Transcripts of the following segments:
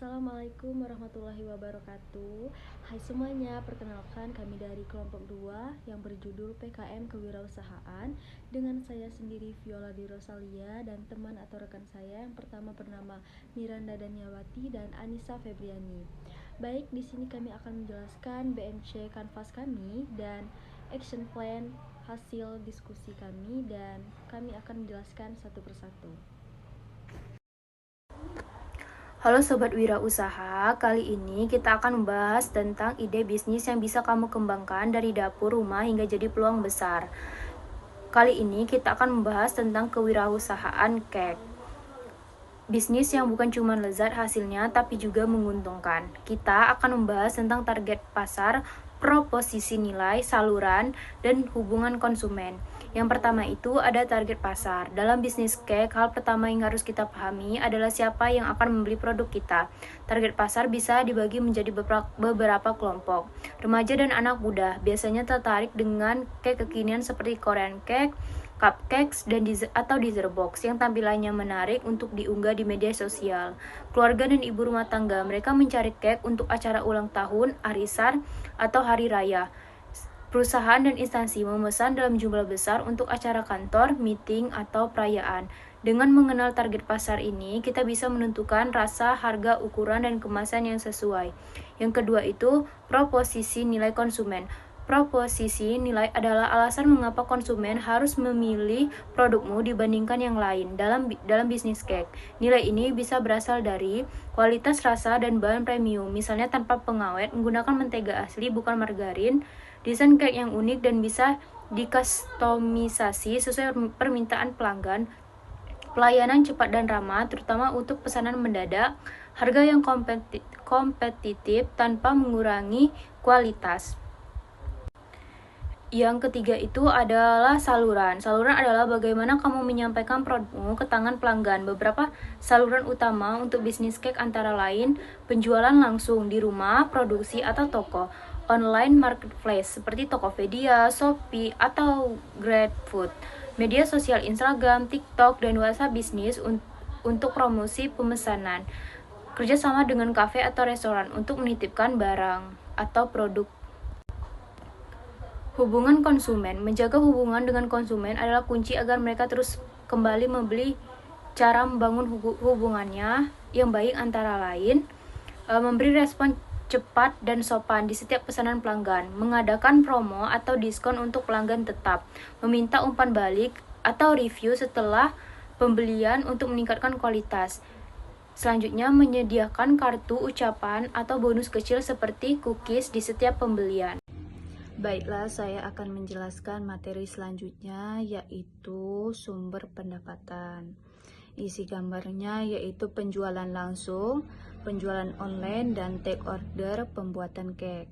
Assalamualaikum warahmatullahi wabarakatuh. Hai semuanya, perkenalkan kami dari kelompok 2 yang berjudul PKM Kewirausahaan dengan saya sendiri Viola di Rosalia dan teman atau rekan saya yang pertama bernama Miranda Daniawati dan Anissa Febriani. Baik, di sini kami akan menjelaskan BMC Canvas kami dan action plan hasil diskusi kami dan kami akan menjelaskan satu persatu. Halo Sobat Wirausaha, kali ini kita akan membahas tentang ide bisnis yang bisa kamu kembangkan dari dapur rumah hingga jadi peluang besar. Kali ini kita akan membahas tentang kewirausahaan cake. Bisnis yang bukan cuma lezat hasilnya tapi juga menguntungkan. Kita akan membahas tentang target pasar, proposisi nilai, saluran, dan hubungan konsumen. Yang pertama itu ada target pasar. Dalam bisnis cake, hal pertama yang harus kita pahami adalah siapa yang akan membeli produk kita. Target pasar bisa dibagi menjadi beberapa kelompok. Remaja dan anak muda biasanya tertarik dengan cake kekinian seperti Korean cake, cupcakes, dan atau dessert box yang tampilannya menarik untuk diunggah di media sosial. Keluarga dan ibu rumah tangga, mereka mencari cake untuk acara ulang tahun, arisan, atau hari raya. Perusahaan dan instansi memesan dalam jumlah besar untuk acara kantor, meeting, atau perayaan. Dengan mengenal target pasar ini, kita bisa menentukan rasa, harga, ukuran, dan kemasan yang sesuai. Yang kedua itu, proposisi nilai konsumen. Proposisi nilai adalah alasan mengapa konsumen harus memilih produkmu dibandingkan yang lain dalam bisnis cake. Nilai ini bisa berasal dari kualitas rasa dan bahan premium, misalnya tanpa pengawet, menggunakan mentega asli bukan margarin, desain cake yang unik dan bisa dikustomisasi sesuai permintaan pelanggan, pelayanan cepat dan ramah, terutama untuk pesanan mendadak, harga yang kompetitif tanpa mengurangi kualitas. Yang ketiga itu adalah saluran. Saluran adalah bagaimana kamu menyampaikan produkmu ke tangan pelanggan. Beberapa saluran utama untuk bisnis cake antara lain penjualan langsung di rumah, produksi, atau toko. Online marketplace seperti Tokopedia, Shopee, atau GrabFood. Media sosial Instagram, TikTok, dan WhatsApp bisnis untuk promosi pemesanan. Kerjasama dengan kafe atau restoran untuk menitipkan barang atau produk. Hubungan konsumen. Menjaga hubungan dengan konsumen adalah kunci agar mereka terus kembali membeli. Cara membangun hubungannya yang baik antara lain, memberi respon cepat dan sopan di setiap pesanan pelanggan, mengadakan promo atau diskon untuk pelanggan tetap, meminta umpan balik atau review setelah pembelian untuk meningkatkan kualitas. Selanjutnya, menyediakan kartu ucapan atau bonus kecil seperti cookies di setiap pembelian. Baiklah, saya akan menjelaskan materi selanjutnya, yaitu sumber pendapatan. Isi gambarnya yaitu penjualan langsung, penjualan online, dan take order pembuatan cake.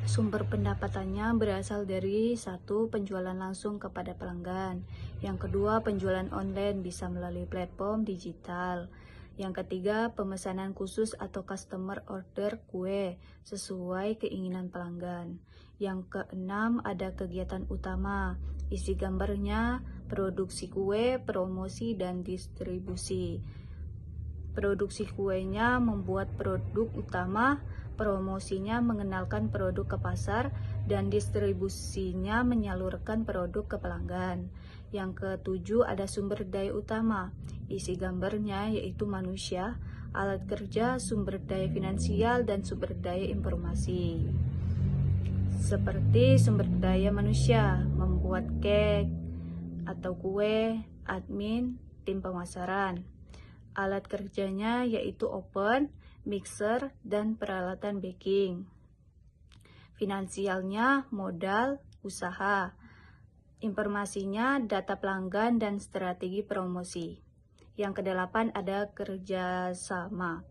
Sumber pendapatannya berasal dari satu, penjualan langsung kepada pelanggan. Yang kedua, penjualan online bisa melalui platform digital. Yang ketiga, pemesanan khusus atau customer order kue sesuai keinginan pelanggan. Yang keenam, ada kegiatan utama. Isi gambarnya produksi kue, promosi, dan distribusi. Produksi kuenya membuat produk utama, promosinya mengenalkan produk ke pasar, dan distribusinya menyalurkan produk ke pelanggan. Yang ketujuh, ada sumber daya utama. Isi gambarnya yaitu manusia, alat kerja, sumber daya finansial, dan sumber daya informasi. Seperti sumber daya manusia, membuat cake atau kue, admin, tim pemasaran. Alat kerjanya yaitu oven, mixer, dan peralatan baking. Finansialnya modal, usaha. Informasinya data pelanggan dan strategi promosi. Yang kedelapan ada kerjasama.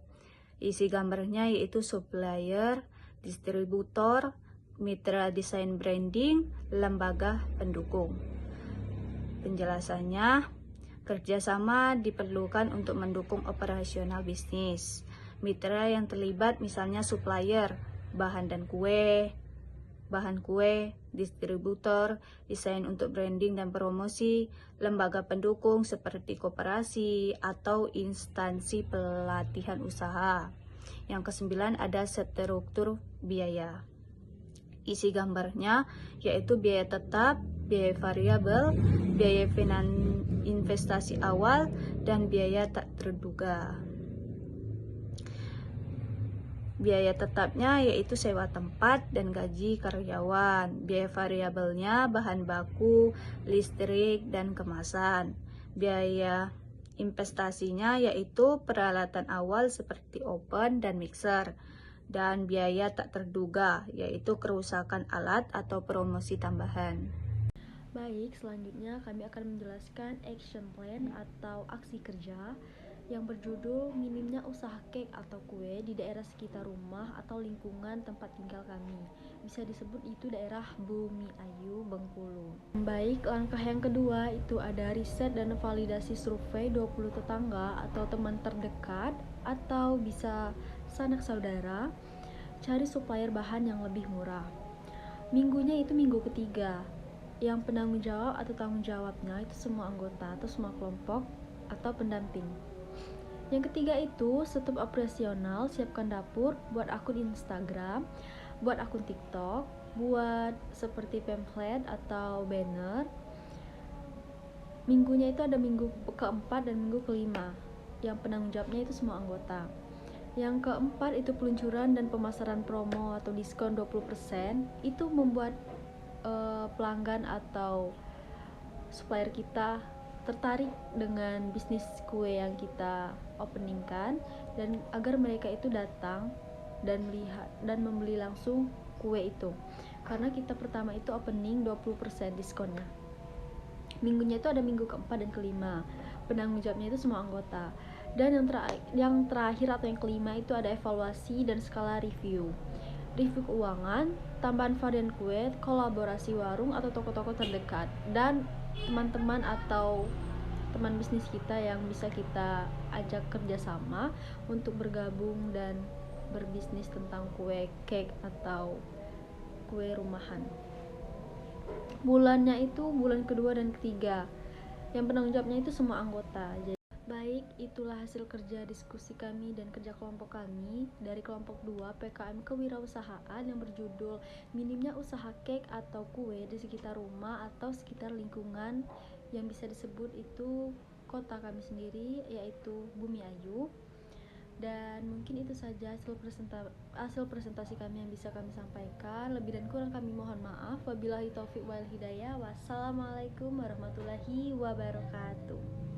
Isi gambarnya yaitu supplier, distributor, mitra desain branding, lembaga pendukung. Penjelasannya, kerjasama diperlukan untuk mendukung operasional bisnis. Mitra yang terlibat misalnya supplier, bahan dan kue, bahan kue, distributor, desain untuk branding dan promosi, lembaga pendukung seperti koperasi atau instansi pelatihan usaha. Yang kesembilan ada struktur biaya. Isi gambarnya yaitu biaya tetap, biaya variabel, biaya investasi awal, dan biaya tak terduga. Biaya tetapnya yaitu sewa tempat dan gaji karyawan. Biaya variabelnya bahan baku, listrik, dan kemasan. Biaya investasinya yaitu peralatan awal seperti oven dan mixer. Dan biaya tak terduga yaitu kerusakan alat atau promosi tambahan. Baik, selanjutnya kami akan menjelaskan action plan atau aksi kerja yang berjudul minimnya usaha cake atau kue di daerah sekitar rumah atau lingkungan tempat tinggal kami. Bisa disebut itu daerah Bumi Ayu, Bengkulu. Baik, langkah yang kedua itu ada riset dan validasi survei 20 tetangga atau teman terdekat atau bisa sanak saudara. Cari supplier bahan yang lebih murah. Minggunya itu minggu ketiga. Yang penanggung jawab atau tanggung jawabnya itu semua anggota atau semua kelompok atau pendamping. Yang ketiga itu stop operasional, siapkan dapur, buat akun Instagram, buat akun TikTok, buat seperti pamflet atau banner. Minggunya itu ada minggu keempat dan minggu kelima. Yang penanggung jawabnya itu semua anggota. Yang keempat itu peluncuran dan pemasaran promo atau diskon 20%. Itu membuat pelanggan atau supplier kita tertarik dengan bisnis kue yang kita openingkan, dan agar mereka itu datang dan melihat dan membeli langsung kue itu, karena kita pertama itu opening 20% diskonnya. Minggunya itu ada minggu keempat dan kelima. Penanggung jawabnya itu semua anggota. Dan yang terakhir atau yang kelima itu ada evaluasi dan skala review. Review keuangan, tambahan varian kue, kolaborasi warung atau toko-toko terdekat, dan teman-teman atau teman bisnis kita yang bisa kita ajak kerjasama untuk bergabung dan berbisnis tentang kue cake atau kue rumahan. Bulannya itu bulan kedua dan ketiga. Yang penanggung jawabnya itu semua anggota. Baik, itulah hasil kerja diskusi kami dan kerja kelompok kami dari kelompok 2 PKM Kewirausahaan yang berjudul minimnya usaha cake atau kue di sekitar rumah atau sekitar lingkungan yang bisa disebut itu kota kami sendiri, yaitu Bumi Ayu. Dan mungkin itu saja hasil presentasi kami yang bisa kami sampaikan. Lebih dan kurang kami mohon maaf. Wabillahi taufiq wal hidayah. Wassalamualaikum warahmatullahi wabarakatuh.